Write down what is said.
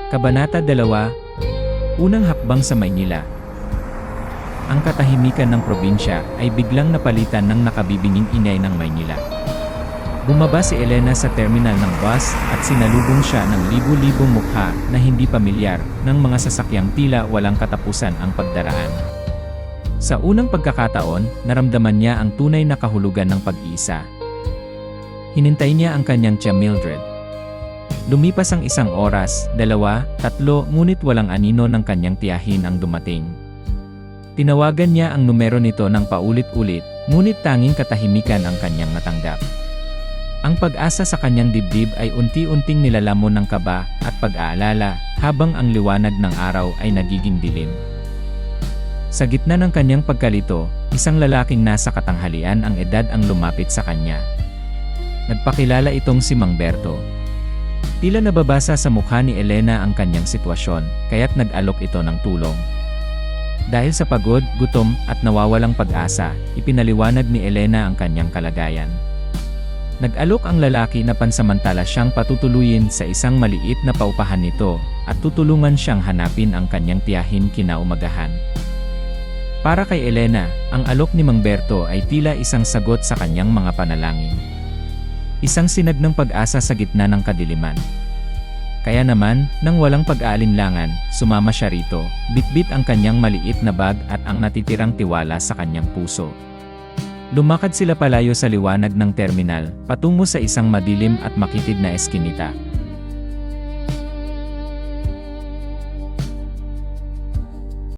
Kabanata 2, Unang hakbang sa Maynila. Ang katahimikan ng probinsya ay biglang napalitan ng nakabibinging ingay ng Maynila. Bumaba si Elena sa terminal ng bus at sinalubong siya ng libu-libong mukha na hindi pamilyar ng mga sasakyang tila walang katapusan ang pagdaraan. Sa unang pagkakataon, naramdaman niya ang tunay na kahulugan ng pag-iisa. Hinintay niya ang kanyang tiya Mildred. Lumipas ang 1 oras, 2, 3, ngunit walang anino ng kanyang tiyahin ang dumating. Tinawagan niya ang numero nito ng paulit-ulit, ngunit tanging katahimikan ang kanyang natanggap. Ang pag-asa sa kanyang dibdib ay unti-unting nilalamon ng kaba at pag-aalala, habang ang liwanag ng araw ay nagiging dilim. Sa gitna ng kanyang pagkalito, isang lalaking nasa katanghalian ang edad ang lumapit sa kanya. Nagpakilala itong si Mang Berto. Tila nababasa sa mukha ni Elena ang kanyang sitwasyon, kaya't nag-alok ito ng tulong. Dahil sa pagod, gutom, at nawawalang pag-asa, ipinaliwanag ni Elena ang kanyang kalagayan. Nag-alok ang lalaki na pansamantala siyang patutuluyin sa isang maliit na paupahan nito, at tutulungan siyang hanapin ang kanyang tiyahin kinaumagahan. Para kay Elena, ang alok ni Mang Berto ay tila isang sagot sa kanyang mga panalangin. Isang sinag ng pag-asa sa gitna ng kadiliman. Kaya naman, nang walang pag-aalinlangan, sumama siya rito, bitbit ang kanyang maliit na bag at ang natitirang tiwala sa kanyang puso. Lumakad sila palayo sa liwanag ng terminal, patungo sa isang madilim at makitid na eskinita.